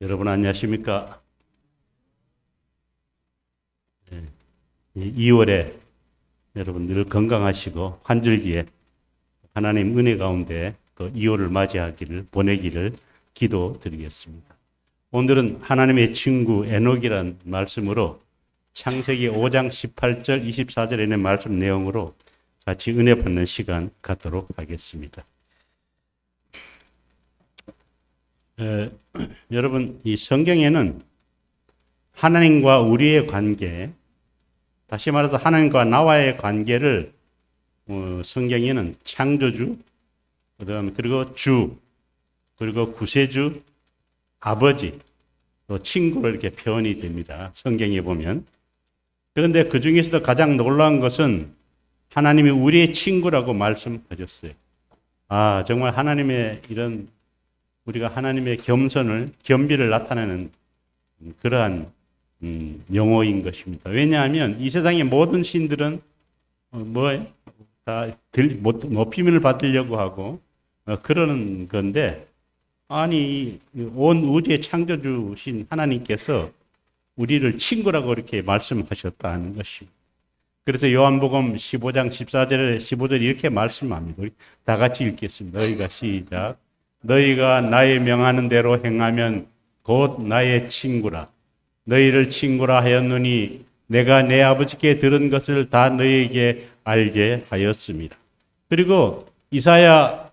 여러분 안녕하십니까? 2월에 여러분 늘 건강하시고 환절기에 하나님 은혜 가운데 그 2월을 맞이하기를 보내기를 기도드리겠습니다. 오늘은 하나님의 친구 에녹이란 말씀으로 창세기 5장 18절 24절에 있는 말씀 내용으로 같이 은혜 받는 시간 갖도록 하겠습니다. 여러분, 이 성경에는 하나님과 우리의 관계, 다시 말해서 하나님과 나와의 관계를 성경에는 창조주, 그리고 주, 그리고 구세주, 아버지, 또 친구로 이렇게 표현이 됩니다. 성경에 보면. 그런데 그 중에서도 가장 놀라운 것은 하나님이 우리의 친구라고 말씀하셨어요. 아, 정말 하나님의 이런 우리가 하나님의 겸비를 나타내는 그러한 용어인 것입니다. 왜냐하면 이 세상의 모든 신들은 다 높임을 받으려고 하고 그러는 건데, 아니 온 우주의 창조주신 하나님께서 우리를 친구라고 이렇게 말씀하셨다는 것입니다. 그래서 요한복음 15장 15절 이렇게 말씀합니다. 우리 다 같이 읽겠습니다. 너희가 시작. 너희가 나의 명하는 대로 행하면 곧 나의 친구라. 너희를 친구라 하였노니 내가 내 아버지께 들은 것을 다 너희에게 알게 하였습니다. 그리고 이사야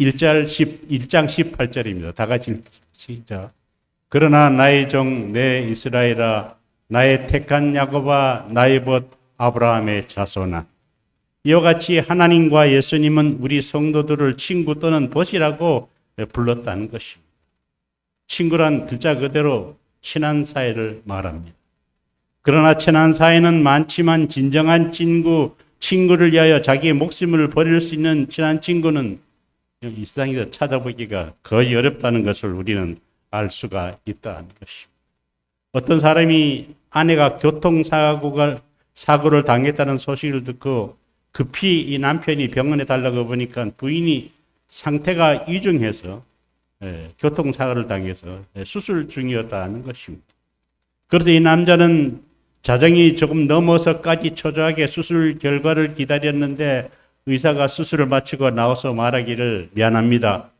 1장 18절입니다. 다 같이 시작. 그러나 나의 종 내 이스라엘아, 나의 택한 야곱아, 나의 벗 아브라함의 자손아. 이와 같이 하나님과 예수님은 우리 성도들을 친구 또는 벗이라고 불렀다는 것입니다. 친구란 글자 그대로 친한 사이를 말합니다. 그러나 친한 사이는 많지만 진정한 친구를 위하여 자기의 목숨을 버릴 수 있는 친한 친구는 이 세상에서 찾아보기가 거의 어렵다는 것을 우리는 알 수가 있다는 것입니다. 어떤 사람이 아내가 교통사고를 당했다는 소식을 듣고 급히 이 남편이 병원에 달라고 보니까 부인이 상태가 위중해서 교통사고를 당해서 수술 중이었다는 것입니다. 그래서 이 남자는 자정이 조금 넘어서까지 초조하게 수술 결과를 기다렸는데 의사가 수술을 마치고 나와서 말하기를 미안합니다.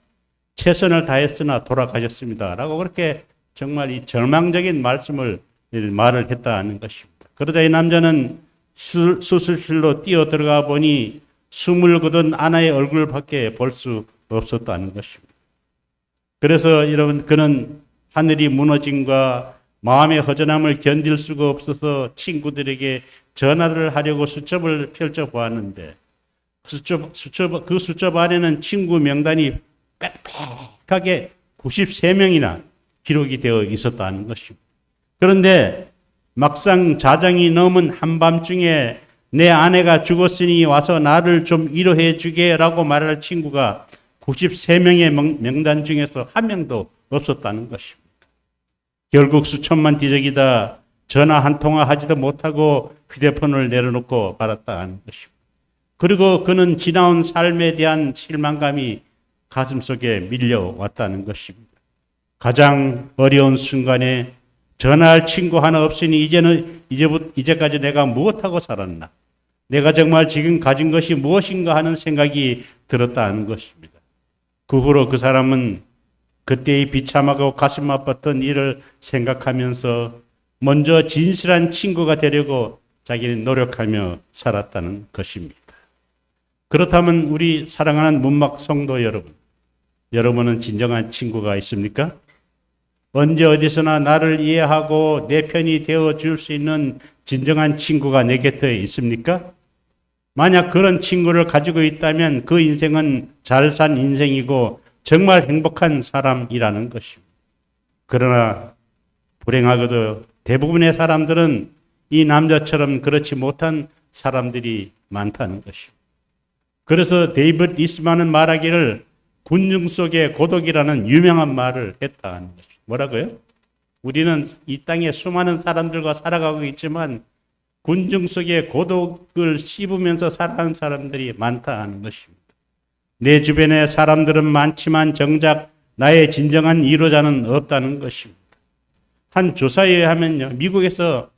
최선을 다했으나 돌아가셨습니다. 라고 그렇게 정말 이 절망적인 말을 했다는 것입니다. 그러자 이 남자는 수술실로 뛰어 들어가 보니 숨을 거둔 아내의 얼굴밖에 볼 수 없었다는 것입니다. 그래서 여러분, 그는 하늘이 무너짐과 마음의 허전함을 견딜 수가 없어서 친구들에게 전화를 하려고 수첩을 펼쳐 보았는데 그 수첩 안에는 친구 명단이 빽빽하게 93명이나 기록이 되어 있었다는 것입니다. 그런데 막상 자정이 넘은 한밤중에 내 아내가 죽었으니 와서 나를 좀 위로해 주게라고 말할 친구가 93명의 명단 중에서 한 명도 없었다는 것입니다. 결국 수천만 뒤적이다 전화 한 통화 하지도 못하고 휴대폰을 내려놓고 말았다는 것입니다. 그리고 그는 지나온 삶에 대한 실망감이 가슴속에 밀려왔다는 것입니다. 가장 어려운 순간에 전화할 친구 하나 없으니 이제까지 내가 무엇하고 살았나? 내가 정말 지금 가진 것이 무엇인가 하는 생각이 들었다는 것입니다. 그 후로 그 사람은 그때의 비참하고 가슴 아팠던 일을 생각하면서 먼저 진실한 친구가 되려고 자기는 노력하며 살았다는 것입니다. 그렇다면 우리 사랑하는 문막 성도 여러분은 진정한 친구가 있습니까? 언제 어디서나 나를 이해하고 내 편이 되어 줄 수 있는 진정한 친구가 내 곁에 있습니까? 만약 그런 친구를 가지고 있다면 그 인생은 잘 산 인생이고 정말 행복한 사람이라는 것입니다. 그러나 불행하게도 대부분의 사람들은 이 남자처럼 그렇지 못한 사람들이 많다는 것입니다. 그래서 데이비드 리스만은 말하기를 군중 속의 고독이라는 유명한 말을 했다는 것입니다. 뭐라고요? 우리는 이 땅에 수많은 사람들과 살아가고 있지만 군중 속에 고독을 씹으면서 살아가는 사람들이 많다는 것입니다. 내 주변에 사람들은 많지만 정작 나의 진정한 위로자는 없다는 것입니다. 한 조사에 의하면요, 미국에서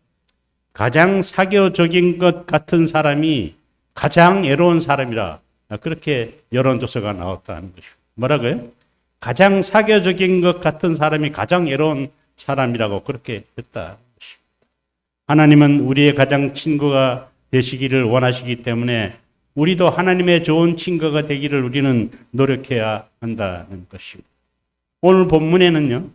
가장 사교적인 것 같은 사람이 가장 애로운 사람이라 그렇게 여론조사가 나왔다는 것이죠. 뭐라고요? 가장 사교적인 것 같은 사람이 가장 애로운 사람이라고 그렇게 했다. 하나님은 우리의 가장 친구가 되시기를 원하시기 때문에 우리도 하나님의 좋은 친구가 되기를 우리는 노력해야 한다는 것입니다. 오늘 본문에는요,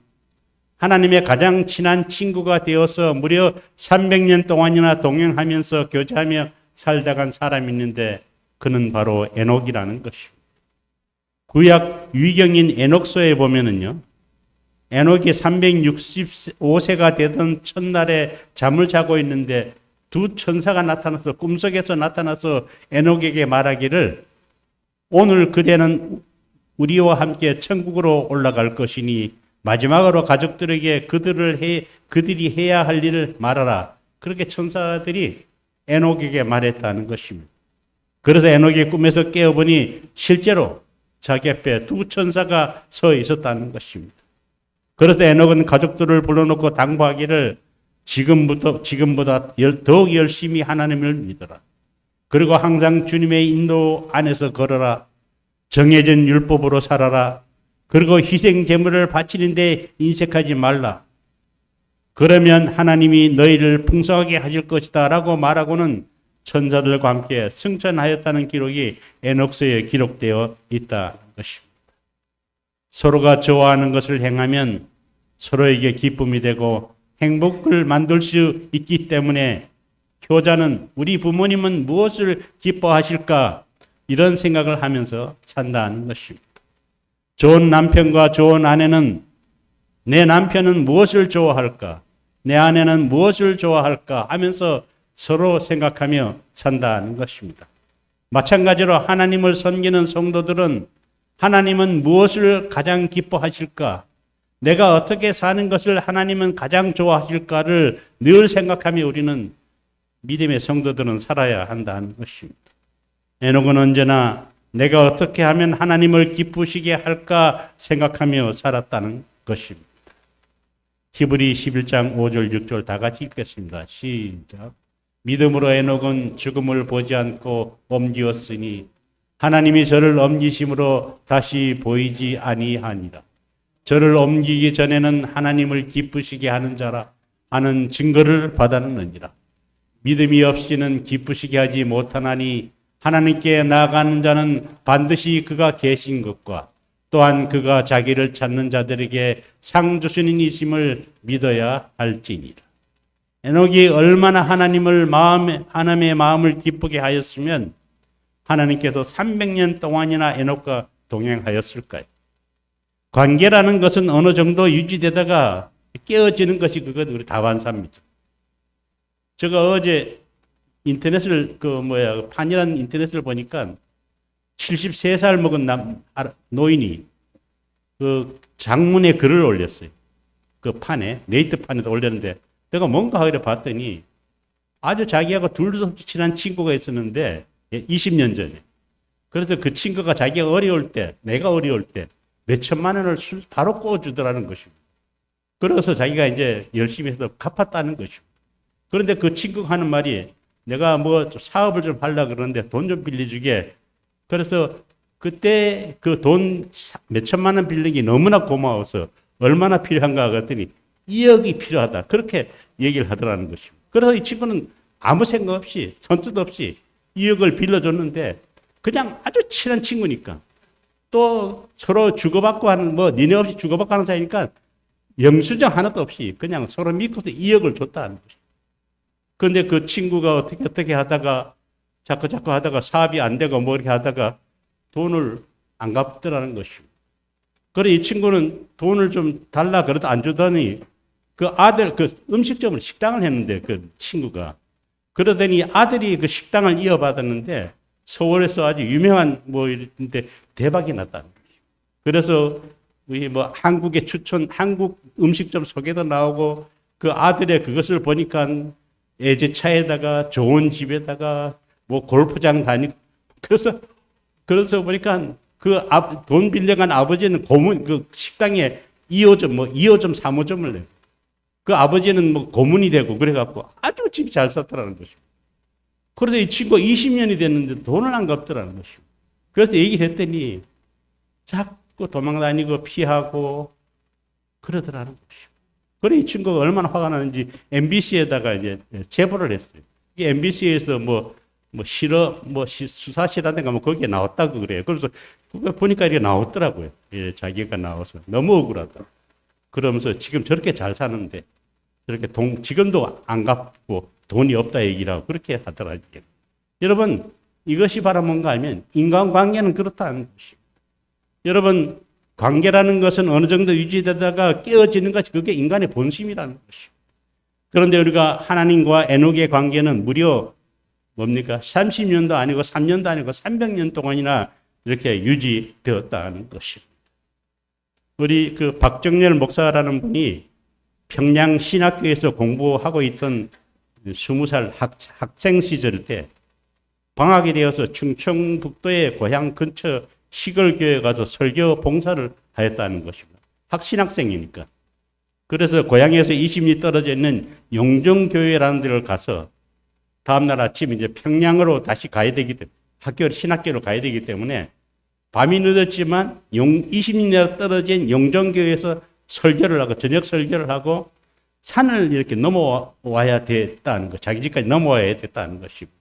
하나님의 가장 친한 친구가 되어서 무려 300년 동안이나 동행하면서 교제하며 살다 간 사람이 있는데 그는 바로 에녹이라는 것입니다. 구약 위경인 에녹서에 보면은요, 에녹이 365세가 되던 첫날에 잠을 자고 있는데 두 천사가 나타나서 꿈속에서 나타나서 에녹에게 말하기를 오늘 그대는 우리와 함께 천국으로 올라갈 것이니 마지막으로 가족들에게 그들이 해야 할 일을 말하라. 그렇게 천사들이 에녹에게 말했다는 것입니다. 그래서 에녹이 꿈에서 깨어보니 실제로 자기 앞에 두 천사가 서 있었다는 것입니다. 그래서 에녹은 가족들을 불러놓고 당부하기를 지금보다 더욱 열심히 하나님을 믿어라. 그리고 항상 주님의 인도 안에서 걸어라. 정해진 율법으로 살아라. 그리고 희생 제물을 바치는데 인색하지 말라. 그러면 하나님이 너희를 풍성하게 하실 것이다 라고 말하고는 천사들과 함께 승천하였다는 기록이 에녹서에 기록되어 있다는 것입니다. 서로가 좋아하는 것을 행하면 서로에게 기쁨이 되고 행복을 만들 수 있기 때문에 효자는 우리 부모님은 무엇을 기뻐하실까 이런 생각을 하면서 산다는 것입니다. 좋은 남편과 좋은 아내는 내 남편은 무엇을 좋아할까? 내 아내는 무엇을 좋아할까? 하면서 서로 생각하며 산다는 것입니다. 마찬가지로 하나님을 섬기는 성도들은 하나님은 무엇을 가장 기뻐하실까? 내가 어떻게 사는 것을 하나님은 가장 좋아하실까를 늘 생각하며 우리는 믿음의 성도들은 살아야 한다는 것입니다. 에녹은 언제나 내가 어떻게 하면 하나님을 기쁘시게 할까 생각하며 살았다는 것입니다. 히브리 11장 5절 6절 다 같이 읽겠습니다. 시작. 믿음으로 에녹은 죽음을 보지 않고 옮기었으니 하나님이 저를 옮기심으로 다시 보이지 아니하니라. 저를 옮기기 전에는 하나님을 기쁘시게 하는 자라 하는 증거를 받았느니라. 믿음이 없이는 기쁘시게 하지 못하나니 하나님께 나아가는 자는 반드시 그가 계신 것과 또한 그가 자기를 찾는 자들에게 상 주시는 이심을 믿어야 할지니라. 에녹이 얼마나 하나님의 마음을 기쁘게 하였으면 하나님께서 300년 동안이나 에녹과 동행하였을까요? 관계라는 것은 어느 정도 유지되다가 깨어지는 것이 그것 우리 다반사입니다. 제가 어제 인터넷을 판이라는 인터넷을 보니까 73살 먹은 노인이 그 장문에 글을 올렸어요. 그 판에 네이트판에다 올렸는데 내가 뭔가 하기를 봤더니 아주 자기하고 둘도 친한 친구가 있었는데 20년 전에. 그래서 그 친구가 자기가 어려울 때, 내가 어려울 때 몇 천만 원을 바로 꿔주더라는 것입니다. 그래서 자기가 이제 열심히 해서 갚았다는 것입니다. 그런데 그 친구가 하는 말이 내가 뭐 사업을 좀 하려고 그러는데 돈 좀 빌려주게. 그래서 그때 그 돈 몇 천만 원 빌린 게 너무나 고마워서 얼마나 필요한가 그랬더니 2억이 필요하다. 그렇게 얘기를 하더라는 것입니다. 그래서 이 친구는 아무 생각 없이 손뜻 없이 2억을 빌려줬는데 그냥 아주 친한 친구니까 또 서로 주고받고 하는 니네 없이 주고받고 하는 사이니까 영수증 하나도 없이 그냥 서로 믿고서 2억을 줬다는 것입니다. 그런데 그 친구가 어떻게 하다가 자꾸 하다가 사업이 안 되고 뭐 이렇게 하다가 돈을 안 갚더라는 것입니다. 그래 이 친구는 돈을 좀 달라 그래도 안 주더니 그 아들 그 음식점을 식당을 했는데 그 친구가 그러더니 아들이 그 식당을 이어받았는데 서울에서 아주 유명한 이런데 대박이 났다는 거죠. 그래서 우리 한국의 한국 음식점 소개도 나오고 그 아들의 그것을 보니까 애제차에다가 좋은 집에다가 골프장 다니고 그래서 보니까 그 돈 빌려간 아버지는 고문 그 식당에 2호점 3호점을 내요. 그 아버지는 뭐 고문이 되고 그래갖고 아주 집이 잘 살더라는 것이고. 그래서 이 친구가 20년이 됐는데 돈을 안 갚더라는 것이고. 그래서 얘기를 했더니 자꾸 도망다니고 피하고 그러더라는 것이고. 그래 이 친구가 얼마나 화가 나는지 MBC에다가 이제 제보를 했어요. 이 MBC에서 수사실화든가 뭐 거기에 나왔다고 그래요. 그래서 그거 보니까 이게 나왔더라고요. 예, 자기가 나와서 너무 억울하다. 그러면서 지금 저렇게 잘 사는데 저렇게 지금도 안 갚고 돈이 없다 얘기를 하고 그렇게 하더라고요. 여러분 이것이 바로 뭔가 하면 인간관계는 그렇다는 것입니다. 여러분 관계라는 것은 어느 정도 유지되다가 깨어지는 것이 그게 인간의 본심이라는 것입니다. 그런데 우리가 하나님과 에녹의 관계는 무려 뭡니까? 30년도 아니고 3년도 아니고 300년 동안이나 이렇게 유지되었다는 것입니다. 우리 그 박정렬 목사라는 분이 평양 신학교에서 공부하고 있던 20살 학생 시절 때 방학이 되어서 충청북도의 고향 근처 시골교회에 가서 설교 봉사를 하였다는 것입니다. 신학생이니까. 그래서 고향에서 20리 떨어져 있는 용정교회라는 데를 가서 다음날 아침 이제 평양으로 다시 가야 되기 때문에 신학교로 가야 되기 때문에 밤이 늦었지만 20리 떨어진 용정교회에서 설교를 하고 저녁 설교를 하고 산을 이렇게 넘어와야 됐다는 것, 자기 집까지 넘어와야 됐다는 것입니다.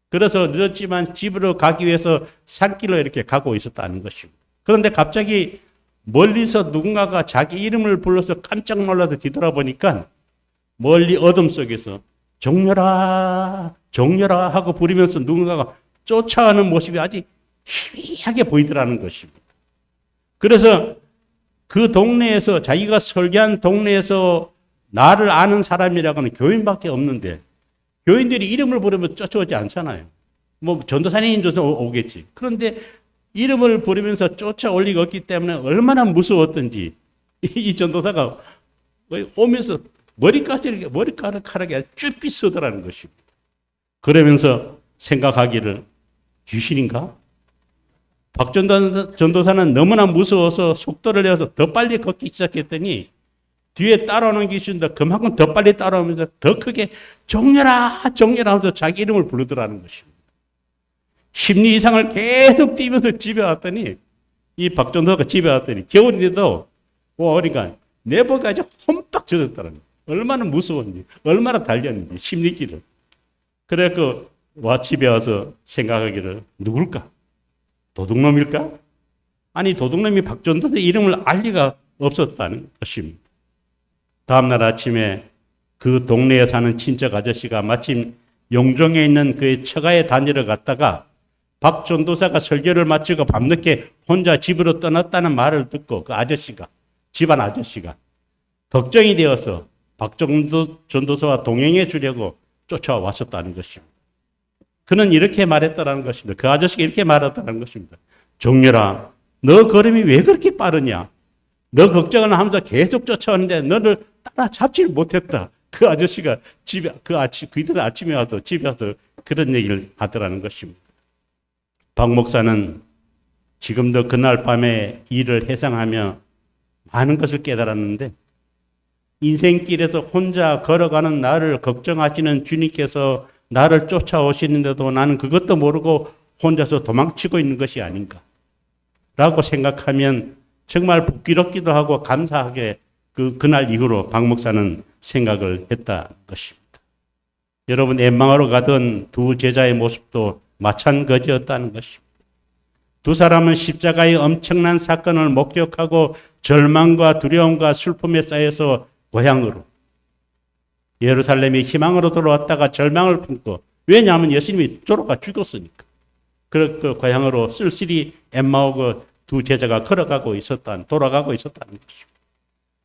그래서 늦었지만 집으로 가기 위해서 산길로 이렇게 가고 있었다는 것입니다. 그런데 갑자기 멀리서 누군가가 자기 이름을 불러서 깜짝 놀라서 뒤돌아보니까 멀리 어둠 속에서 종려라 종려라 하고 부르면서 누군가가 쫓아가는 모습이 아주 희미하게 보이더라는 것입니다. 그래서 그 동네에서 자기가 설교한 동네에서 나를 아는 사람이라고는 교인밖에 없는데 교인들이 이름을 부르면 쫓아오지 않잖아요. 뭐 전도사님도 오겠지. 그런데 이름을 부르면서 쫓아올 리가 없기 때문에 얼마나 무서웠던지 이 전도사가 오면서 머리카락이 쭉 빗어더라는 것입니다. 그러면서 생각하기를 귀신인가? 전도사는 너무나 무서워서 속도를 내서 더 빨리 걷기 시작했더니 뒤에 따라오는 귀신도 그만큼 더 빨리 따라오면서 더 크게 종려라 종려라 하면서 자기 이름을 부르더라는 것입니다. 10리 이상을 계속 뛰면서 집에 왔더니 이 박전도가 집에 왔더니 겨울인데도 그러니까 내버까지 홈딱 젖었다는 거예요. 얼마나 무서웠는지 얼마나 달렸는지 10리길을. 그래서 집에 와서 생각하기를 누굴까? 도둑놈일까? 아니 도둑놈이 박전도의 이름을 알 리가 없었다는 것입니다. 다음날 아침에 그 동네에 사는 친척 아저씨가 마침 용종에 있는 그의 처가에 다니러 갔다가 박 전도사가 설교를 마치고 밤늦게 혼자 집으로 떠났다는 말을 듣고 그 아저씨가 집안 아저씨가 걱정이 되어서 박 전도사와 동행해 주려고 쫓아왔었다는 것입니다. 그는 이렇게 말했다는 것입니다. 그 아저씨가 이렇게 말했다는 것입니다. 종려라, 너 걸음이 왜 그렇게 빠르냐? 너 걱정을 하면서 계속 쫓아오는데 너를 따라잡질 못했다. 그 아저씨가 집에 그이들 아침에 와서 집에 와서 그런 얘기를 하더라는 것입니다. 박 목사는 지금도 그날 밤에 일을 해상하며 많은 것을 깨달았는데 인생길에서 혼자 걸어가는 나를 걱정하시는 주님께서 나를 쫓아오시는데도 나는 그것도 모르고 혼자서 도망치고 있는 것이 아닌가 라고 생각하면 정말 부끄럽기도 하고 감사하게 그날 이후로 박 목사는 생각을 했다는 것입니다. 여러분 엠마오로 가던 두 제자의 모습도 마찬가지였다는 것입니다. 두 사람은 십자가의 엄청난 사건을 목격하고 절망과 두려움과 슬픔에 쌓여서 고향으로 예루살렘의 희망으로 돌아왔다가 절망을 품고 왜냐하면 예수님이 돌아가 죽었으니까 그 고향으로 쓸쓸히 엠마오 두 제자가 돌아가고 있었다는 것입니다.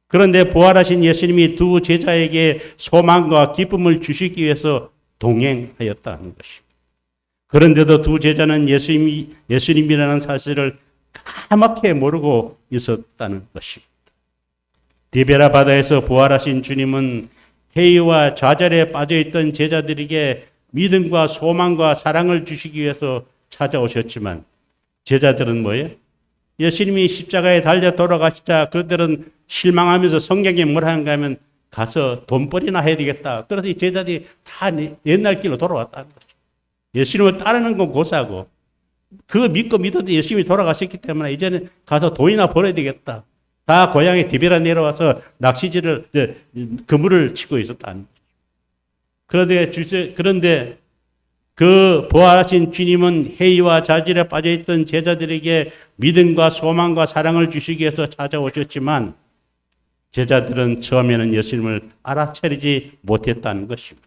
그런데 부활하신 예수님이 두 제자에게 소망과 기쁨을 주시기 위해서 동행하였다는 것입니다. 그런데도 두 제자는 예수님이라는 사실을 까맣게 모르고 있었다는 것입니다. 디베라 바다에서 부활하신 주님은 회의와 좌절에 빠져있던 제자들에게 믿음과 소망과 사랑을 주시기 위해서 찾아오셨지만 제자들은 뭐예요? 예수님이 십자가에 달려 돌아가시자 그들은 실망하면서 성경에 뭐라 하는가 하면 가서 돈벌이나 해야 되겠다. 그래서 이 제자들이 다 옛날 길로 돌아왔다는 거죠. 예수님을 따르는 건 고사고 그거 믿고 믿어도 열심히 돌아가셨기 때문에 이제는 가서 돈이나 벌어야 되겠다. 다 고향에 디베라 내려와서 낚시질을 그물을 치고 있었다는 거죠. 그런데 그 부활하신 주님은 회의와 자질에 빠져있던 제자들에게 믿음과 소망과 사랑을 주시기 위해서 찾아오셨지만 제자들은 처음에는 예수님을 알아차리지 못했다는 것입니다.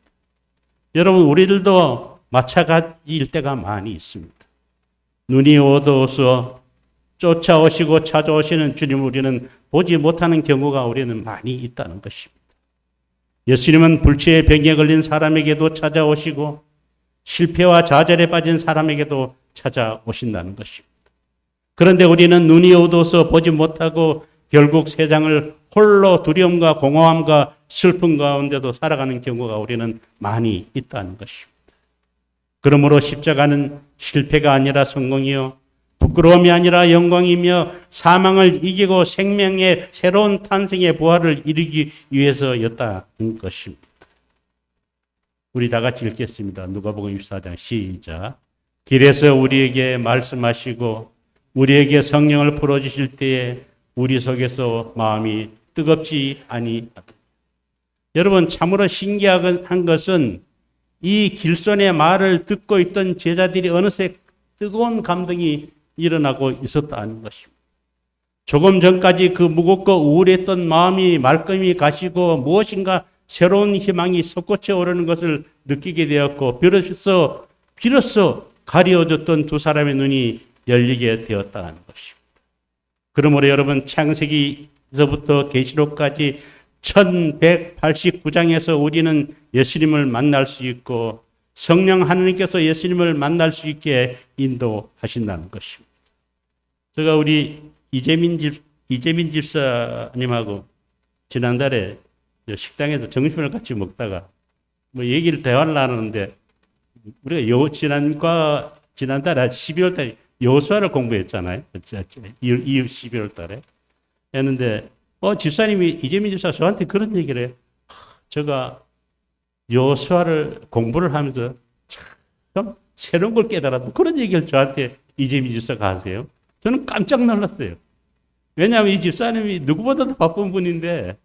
여러분, 우리들도 마찬가지일 때가 많이 있습니다. 눈이 어두워서 쫓아오시고 찾아오시는 주님을 우리는 보지 못하는 경우가 우리는 많이 있다는 것입니다. 예수님은 불치의 병에 걸린 사람에게도 찾아오시고 실패와 좌절에 빠진 사람에게도 찾아오신다는 것입니다. 그런데 우리는 눈이 어두워서 보지 못하고 결국 세상을 홀로 두려움과 공허함과 슬픔 가운데도 살아가는 경우가 우리는 많이 있다는 것입니다. 그러므로 십자가는 실패가 아니라 성공이요 부끄러움이 아니라 영광이며 사망을 이기고 생명의 새로운 탄생의 부활을 이루기 위해서였다는 것입니다. 우리 다 같이 읽겠습니다. 누가복음 24장 시작. 길에서 우리에게 말씀하시고 우리에게 성령을 풀어주실 때에 우리 속에서 마음이 뜨겁지 아니하다. 여러분, 참으로 신기한 것은 이 길손의 말을 듣고 있던 제자들이 어느새 뜨거운 감동이 일어나고 있었다는 것입니다. 조금 전까지 그 무겁고 우울했던 마음이 말끔히 가시고 무엇인가 새로운 희망이 솟구쳐 오르는 것을 느끼게 되었고 비로소 가려졌던 두 사람의 눈이 열리게 되었다는 것입니다. 그러므로 여러분, 창세기에서부터 계시록까지 1189장에서 우리는 예수님을 만날 수 있고 성령 하나님께서 예수님을 만날 수 있게 인도하신다는 것입니다. 제가 우리 이재민 집사님하고 지난달에 식당에서 점심을 같이 먹다가 대화를 나누는데 우리가 지난달에 12월 달에 여호수아를 공부했잖아요. 12월 달에 했는데 집사님이 이재민 집사 저한테 그런 얘기를 해요. 제가 여호수아를 공부를 하면서 참 새로운 걸 깨달았다. 그런 얘기를 저한테 이재민 집사가 하세요. 저는 깜짝 놀랐어요. 왜냐하면 이 집사님이 누구보다도 바쁜 분인데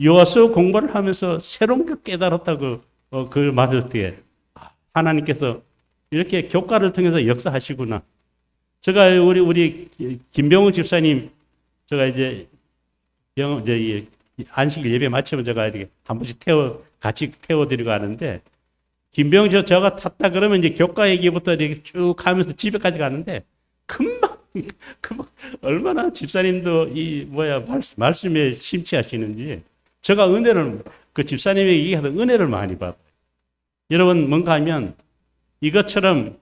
여호수아 공부를 하면서 새로운 걸 깨달았다고 그걸 말할 때 하나님께서 이렇게 교과를 통해서 역사하시구나. 제가 우리 김병욱 집사님 제가 이제 안식일 예배 마치면 제가 이렇게 한 번씩 같이 태워드리고 하는데, 김병욱 저가 탔다 그러면 이제 교과 얘기부터 이렇게 쭉 하면서 집에까지 가는데, 금방, 얼마나 집사님도 말씀에 심취하시는지, 제가 그 집사님에게 얘기하던 은혜를 많이 받아요. 여러분, 뭔가 하면 이것처럼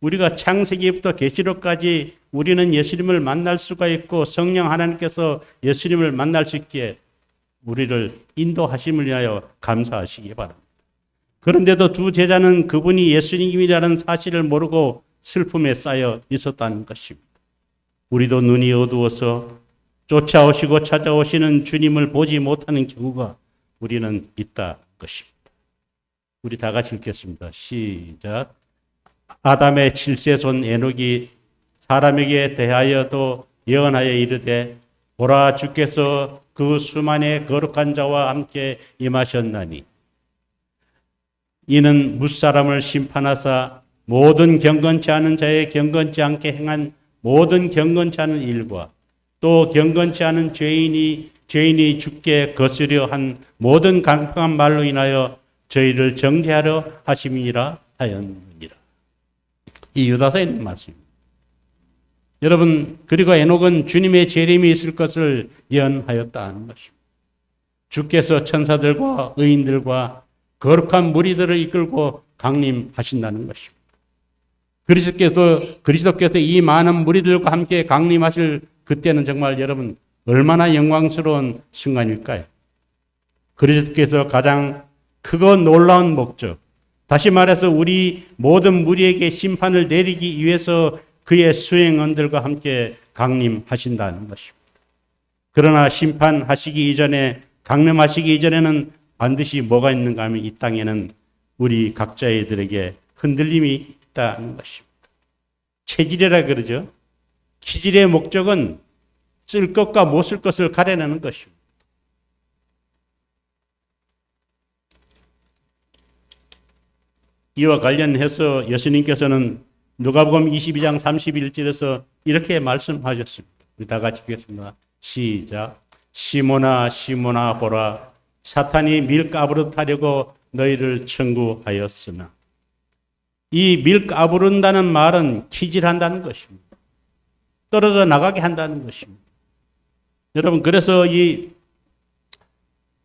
우리가 창세기부터 계시록까지 우리는 예수님을 만날 수가 있고 성령 하나님께서 예수님을 만날 수 있게 우리를 인도하심을 위하여 감사하시기 바랍니다. 그런데도 두 제자는 그분이 예수님이라는 사실을 모르고 슬픔에 쌓여 있었다는 것입니다. 우리도 눈이 어두워서 쫓아오시고 찾아오시는 주님을 보지 못하는 경우가 우리는 있다는 것입니다. 우리 다 같이 읽겠습니다. 시작. 아담의 7세손 에녹이 사람에게 대하여도 예언하여 이르되 보라, 주께서 그 수만의 거룩한 자와 함께 임하셨나니 이는 무사람을 심판하사 모든 경건치 않은 자의 경건치 않게 행한 모든 경건치 않은 일과 또 경건치 않은 죄인이 죽게 거스려 한 모든 강팍한 말로 인하여 저희를 정죄하려 하심이라 하였느니라. 이 유다서에 있는 말씀입니다. 여러분, 그리고 에녹은 주님의 재림이 있을 것을 예언하였다는 것입니다. 주께서 천사들과 의인들과 거룩한 무리들을 이끌고 강림하신다는 것입니다. 그리스도께서 이 많은 무리들과 함께 강림하실 그때는 정말 여러분 얼마나 영광스러운 순간일까요? 그리스도께서 가장 크고 놀라운 목적, 다시 말해서 우리 모든 무리에게 심판을 내리기 위해서 그의 수행원들과 함께 강림하신다는 것입니다. 그러나 심판하시기 이전에 강림하시기 이전에는 반드시 뭐가 있는가 하면 이 땅에는 우리 각자들에게 흔들림이 있다는 것입니다. 체질이라 그러죠. 기질의 목적은 쓸 것과 못 쓸 것을 가려내는 것입니다. 이와 관련해서 예수님께서는 누가복음 22장 31절에서 이렇게 말씀하셨습니다. 우리 다 같이 읽겠습니다. 시작. 시몬아 시몬아 보라, 사탄이 밀가부르 하려고 너희를 청구하였으나. 이 밀가부른다는 말은 기질한다는 것입니다. 떨어져 나가게 한다는 것입니다. 여러분, 그래서 이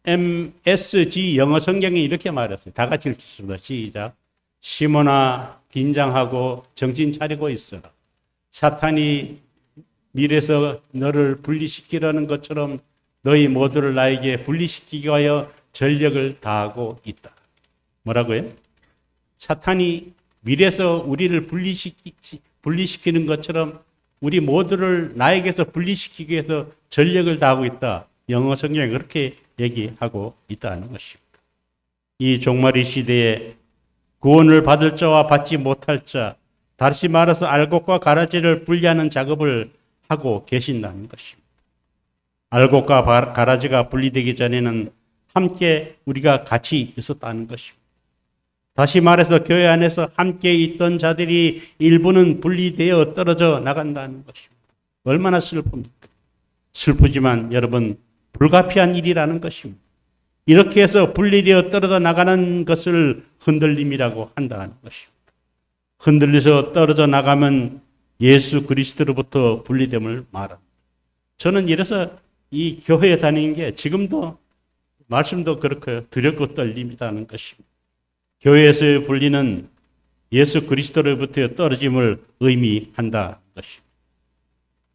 MSG 영어 성경이 이렇게 말했어요. 다 같이 읽겠습니다. 시작. 시몬아 긴장하고 정신 차리고 있어라. 사탄이 밀에서 너를 분리시키려는 것처럼 너희 모두를 나에게 분리시키기 위하여 전력을 다하고 있다. 뭐라고요? 사탄이 밀에서 우리를 분리시키는 것처럼 우리 모두를 나에게서 분리시키기 위해서 전력을 다하고 있다. 영어 성경에 그렇게 얘기하고 있다는 것입니다. 이 종말의 시대에 구원을 받을 자와 받지 못할 자, 다시 말해서 알곡과 가라지를 분리하는 작업을 하고 계신다는 것입니다. 알곡과 가라지가 분리되기 전에는 함께 우리가 같이 있었다는 것입니다. 다시 말해서 교회 안에서 함께 있던 자들이 일부는 분리되어 떨어져 나간다는 것입니다. 얼마나 슬픕니까? 슬프지만 여러분, 불가피한 일이라는 것입니다. 이렇게 해서 분리되어 떨어져 나가는 것을 흔들림이라고 한다는 것입니다. 흔들려서 떨어져 나가면 예수 그리스도로부터 분리됨을 말합니다. 저는 이래서 이 교회에 다니는 게 지금도 말씀도 그렇고요. 두렵고 떨림이라는 것입니다. 교회에서의 분리는 예수 그리스도로부터 떨어짐을 의미한다는 것입니다.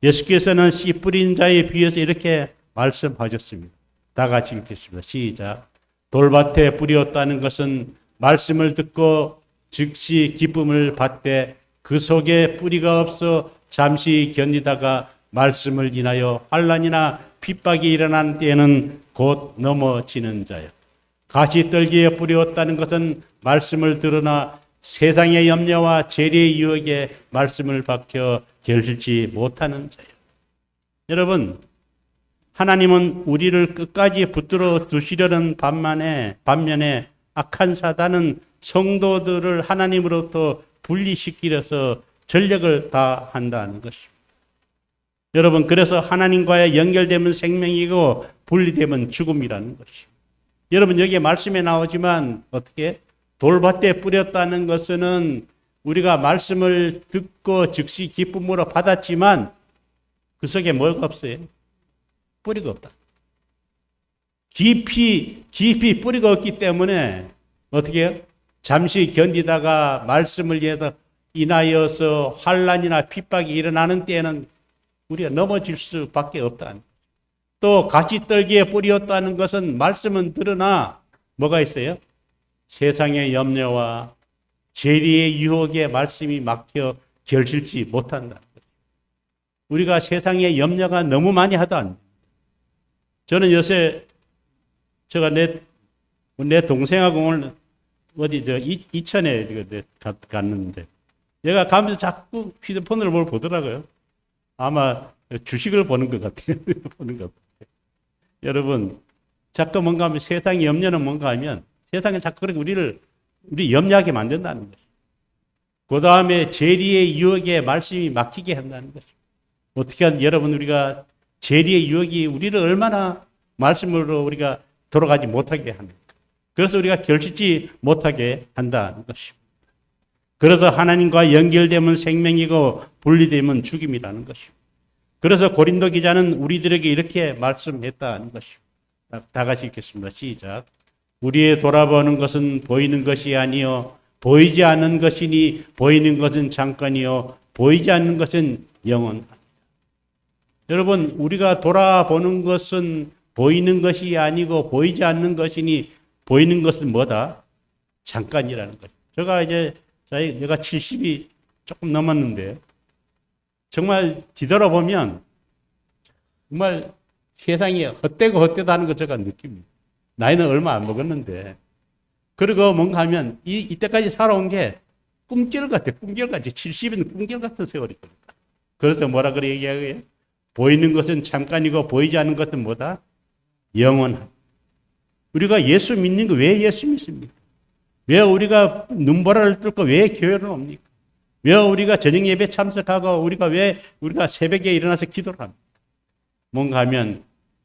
예수께서는 씨 뿌린 자에 비해서 이렇게 말씀하셨습니다. 다 같이 읽겠습니다. 시작. 돌밭에 뿌렸다는 것은 말씀을 듣고 즉시 기쁨을 받되 그 속에 뿌리가 없어 잠시 견디다가 말씀을 인하여 환난이나 핍박이 일어난 때에는 곧 넘어지는 자요. 가시떨기에 뿌렸다는 것은 말씀을 들으나 세상의 염려와 재리의 유혹에 말씀을 박혀 결실치 못하는 자요. 여러분, 하나님은 우리를 끝까지 붙들어 두시려는 반면에 악한 사단은 성도들을 하나님으로부터 분리시키려서 전력을 다한다는 것입니다. 여러분, 그래서 하나님과의 연결되면 생명이고 분리되면 죽음이라는 것입니다. 여러분, 여기에 말씀에 나오지만 어떻게 돌밭에 뿌렸다는 것은 우리가 말씀을 듣고 즉시 기쁨으로 받았지만 그 속에 뭐가 없어요? 뿌리가 없다. 깊이 뿌리가 없기 때문에 어떻게 해요? 잠시 견디다가 말씀을 인하여서 환난이나 핍박이 일어나는 때에는 우리가 넘어질 수밖에 없다. 또 가시떨기에 뿌렸다는 것은 말씀은 들으나 뭐가 있어요? 세상의 염려와 재리의 유혹에 말씀이 막혀 결실치 못한다. 우리가 세상의 염려가 너무 많이 하다. 저는 요새 제가 내 동생하고 오늘 어디 이천에 갔는데 얘가 가면서 자꾸 휴대폰을 뭘 보더라고요. 아마 주식을 보는 것 같아요. 보는 것 같아요. 여러분, 자꾸 뭔가 하면 세상의 염려는 뭔가 하면 세상에 자꾸 그렇게 우리 염려하게 만든다는 것이죠. 그 다음에 재리의 유혹에 말씀이 막히게 한다는 것이죠. 어떻게 하면 여러분, 우리가 재리의 유혹이 우리를 얼마나 말씀으로 우리가 돌아가지 못하게 합니까? 그래서 우리가 결실치 못하게 한다는 것입니다. 그래서 하나님과 연결되면 생명이고 분리되면 죽임이라는 것입니다. 그래서 고린도 기자는 우리들에게 이렇게 말씀했다는 것입니다. 다 같이 읽겠습니다. 시작. 우리의 돌아보는 것은 보이는 것이 아니요 보이지 않는 것이니 보이는 것은 잠깐이요 보이지 않는 것은 영원하다. 여러분, 우리가 돌아보는 것은 보이는 것이 아니고 보이지 않는 것이니 보이는 것은 뭐다? 잠깐이라는 거죠. 내가 70이 조금 넘었는데 정말 뒤돌아보면 정말 세상에 헛되고 헛되다는 거 제가 느낍니다. 나이는 얼마 안 먹었는데. 그리고 뭔가 하면 이때까지 살아온 게 꿈결 같아. 꿈결같이 70은 꿈결 같은 세월이 겁니다. 그래서 뭐라 그래 얘기하고요? 보이는 것은 잠깐이고 보이지 않는 것은 뭐다? 영원한. 우리가 예수 믿는 거 왜 예수 믿습니까? 왜 우리가 눈보라를 뚫고 왜 교회를 옵니까? 왜 우리가 저녁 예배 참석하고 우리가 새벽에 일어나서 기도를 합니까? 뭔가 하면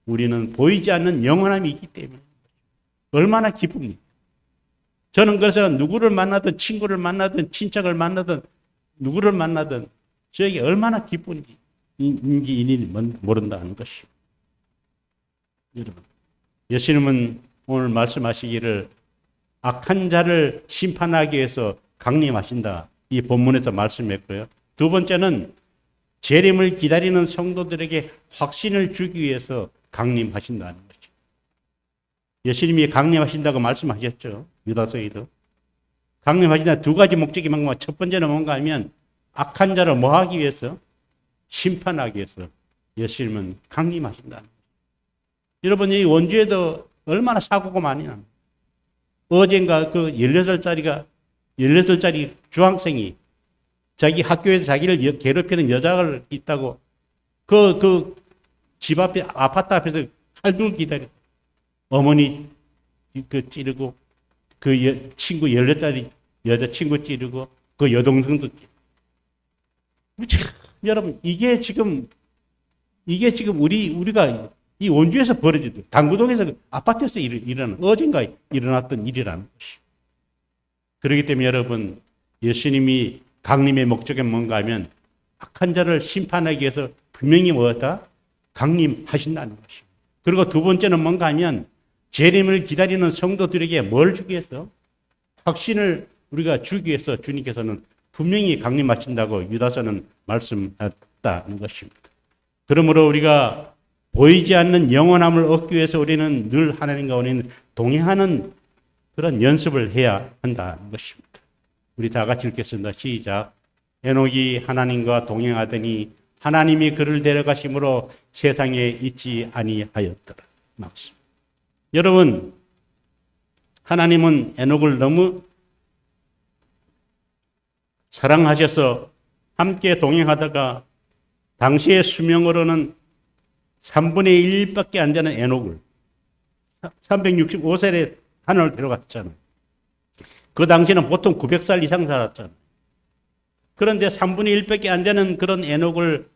우리는 보이지 않는 영원함이 있기 때문에 얼마나 기쁩니까? 저는 그래서 누구를 만나든 친구를 만나든 친척을 만나든 누구를 만나든 저에게 얼마나 기쁜지 모른다는 것이. 여러분, 예수님은 오늘 말씀하시기를 악한 자를 심판하기 위해서 강림하신다. 이 본문에서 말씀했고요. 두 번째는 재림을 기다리는 성도들에게 확신을 주기 위해서 강림하신다는 거죠. 예수님이 강림하신다고 말씀하셨죠. 유다서에도. 강림하신다 두 가지 목적이 뭔가. 첫 번째는 뭔가 하면 악한 자를 뭐 하기 위해서? 심판하기 위해서 예수님은 강림하신다는 거죠. 여러분, 이 원주에도 얼마나 사고가 많이 납니다. 어젠가 그 16살짜리 중학생이 자기 학교에서 자기를 괴롭히는 여자가 있다고 그 집 앞에, 아파트 앞에서 칼 들고 기다려. 어머니 찌르고 그 친구 16살짜리 여자친구 찌르고 그 여동생도 찌르고. 여러분, 이게 지금 우리가 이 원주에서 벌어지죠. 당구동에서 아파트에서 일어나는 어젠가 일어났던 일이라는 것이. 그렇기 때문에 여러분, 예수님이 강림의 목적은 뭔가 하면 악한 자를 심판하기 위해서 분명히 뭐다? 강림하신다는 것이. 그리고 두 번째는 뭔가 하면 재림을 기다리는 성도들에게 뭘 주기 위해서? 확신을 우리가 주기 위해서 주님께서는 분명히 강림하신다고 유다서는 말씀했다는 것입니다. 그러므로 우리가 보이지 않는 영원함을 얻기 위해서 우리는 늘 하나님과 우리는 동행하는 그런 연습을 해야 한다는 것입니다. 우리 다 같이 읽겠습니다. 시작. 에녹이 하나님과 동행하더니 하나님이 그를 데려가심으로 세상에 있지 아니하였더라. 말씀. 여러분, 하나님은 에녹을 너무 사랑하셔서 함께 동행하다가 당시의 수명으로는 3분의 1밖에 안 되는 에녹을 365세에 하늘을 데려갔잖아요. 그 당시에는 보통 900살 이상 살았잖아요. 그런데 3분의 1밖에 안 되는 그런 에녹을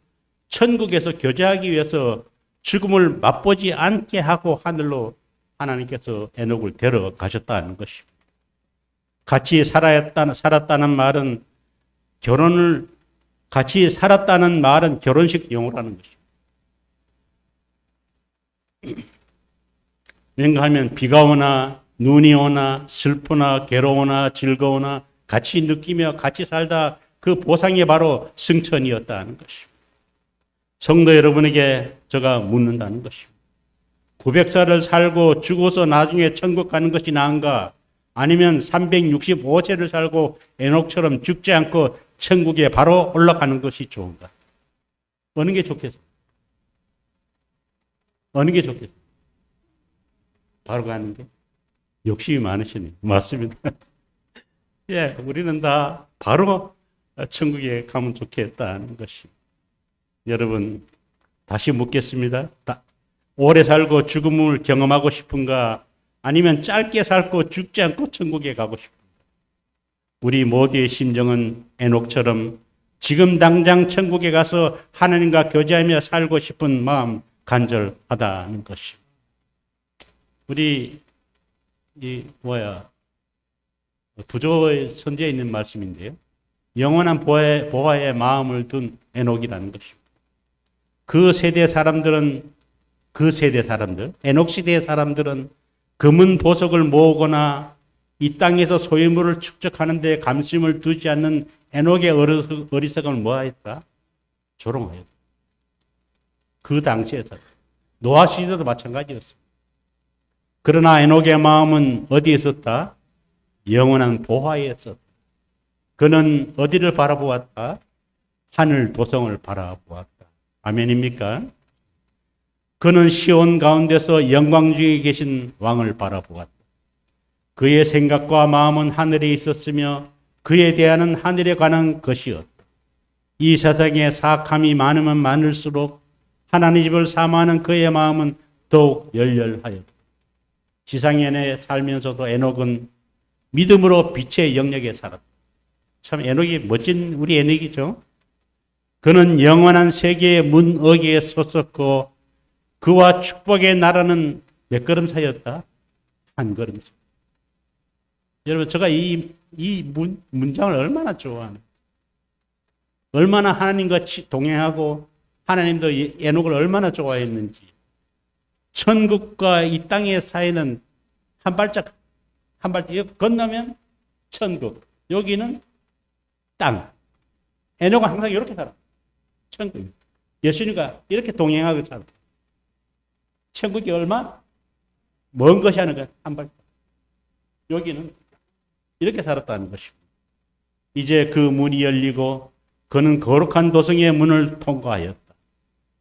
천국에서 교제하기 위해서 죽음을 맛보지 않게 하고 하늘로 하나님께서 에녹을 데려가셨다는 것입니다. 같이 살았다는 말은 같이 살았다는 말은 결혼식 용어라는 것입니다. 왠가 하면 비가 오나 눈이 오나 슬프나 괴로우나 즐거우나 같이 느끼며 같이 살다 그 보상이 바로 승천이었다는 것입니다. 성도 여러분에게 제가 묻는다는 것입니다. 900살을 살고 죽어서 나중에 천국 가는 것이 나은가? 아니면 365세를 살고 에녹처럼 죽지 않고 천국에 바로 올라가는 것이 좋은가? 어느 게 좋겠어요? 어느 게 좋겠어요? 바로 가는 게? 욕심이 많으시네요. 맞습니다. 예, 우리는 다 바로 천국에 가면 좋겠다는 것이. 여러분, 다시 묻겠습니다. 오래 살고 죽음을 경험하고 싶은가? 아니면 짧게 살고 죽지 않고 천국에 가고 싶은가? 우리 모두의 심정은 에녹처럼 지금 당장 천국에 가서 하나님과 교제하며 살고 싶은 마음 간절하다는 것이. 우리 부조의 선지에 있는 말씀인데요. 영원한 보화의 마음을 둔 에녹이라는 것입니다. 그 세대 사람들, 에녹 시대의 사람들은 금은 보석을 모으거나 이 땅에서 소유물을 축적하는 데 관심을 두지 않는 에녹의 어리석음을 뭐하였다? 조롱하였다. 그 당시에서. 노아 시대도 마찬가지였습니다. 그러나 에녹의 마음은 어디에 있었다? 영원한 보화에 있었다. 그는 어디를 바라보았다? 하늘 도성을 바라보았다. 아멘입니까? 그는 시온 가운데서 영광 중에 계신 왕을 바라보았다. 그의 생각과 마음은 하늘에 있었으며 그의 대안은 하늘에 관한 것이었다. 이 세상에 사악함이 많으면 많을수록 하나님 집을 사모하는 그의 마음은 더욱 열렬하였다. 지상에 살면서도 에녹은 믿음으로 빛의 영역에 살았다. 참 에녹이 멋진 우리 에녹이죠. 그는 영원한 세계의 문어기에 섰었고 그와 축복의 나라는 몇 걸음 사이였다? 한 걸음 사이. 여러분 제가 이 문장을 얼마나 좋아하는, 얼마나 하나님과 동행하고 하나님도 에녹을 얼마나 좋아했는지. 천국과 이 땅의 사이는 한 발짝 건너면 천국, 여기는 땅. 에녹은 항상 이렇게 살아. 천국. 예수님과 이렇게 동행하고 살아. 천국이 얼마? 먼 것이 아니라 한 발짝. 여기는 이렇게 살았다는 것입니다. 이제 그 문이 열리고 그는 거룩한 도성의 문을 통과하였다.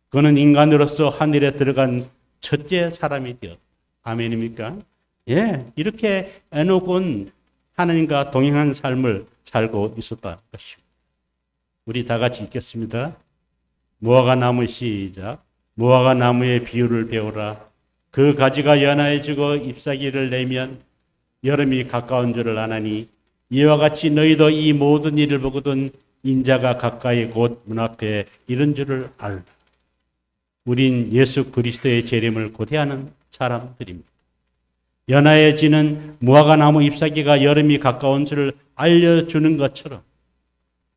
그는 인간으로서 하늘에 들어간 첫째 사람이 되었다. 아멘입니까? 예, 이렇게 에녹은 하나님과 동행한 삶을 살고 있었다는 것입니다. 우리 다 같이 읽겠습니다. 무화과 나무 시작. 무화과 나무의 비유를 배우라. 그 가지가 연하해지고 잎사귀를 내면 여름이 가까운 줄을 아나니 이와 같이 너희도 이 모든 일을 보거든 인자가 가까이 곧 문 앞에 이른 줄을 알라. 우린 예수 그리스도의 재림을 고대하는 사람들입니다. 연하해지는 무화과 나무 잎사귀가 여름이 가까운 줄을 알려주는 것처럼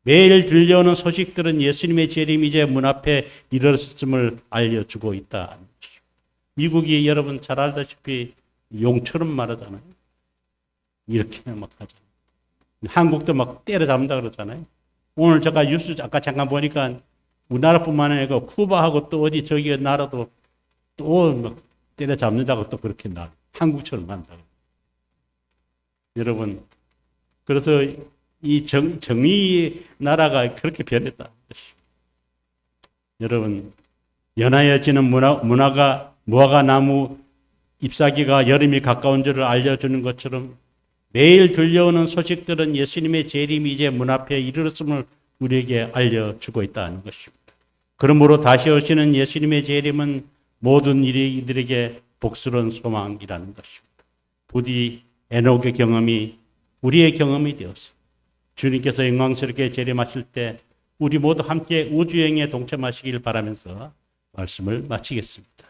매일 들려오는 소식들은 예수님의 재림이 이제 문 앞에 이르렀음을 알려주고 있다. 미국이 여러분 잘 알다시피 용처럼 말하잖아요. 이렇게 막 하잖아요. 한국도 막 때려잡는다 그러잖아요. 오늘 제가 뉴스 아까 잠깐 보니까 우리나라뿐만 아니라 쿠바하고 또 어디 저기 나라도 또 막 때려잡는다고 또 그렇게 한국처럼 한다고. 여러분, 그래서 이 정의 나라가 그렇게 변했다. 여러분, 연하여지는 무화과 나무 잎사귀가 여름이 가까운 줄을 알려주는 것처럼 매일 들려오는 소식들은 예수님의 재림이 이제 문 앞에 이르렀음을 우리에게 알려주고 있다는 것입니다. 그러므로 다시 오시는 예수님의 재림은 모든 이들에게 복스러운 소망이라는 것입니다. 부디 에녹의 경험이 우리의 경험이 되어서 주님께서 영광스럽게 재림하실 때 우리 모두 함께 우주여행에 동참하시길 바라면서 말씀을 마치겠습니다.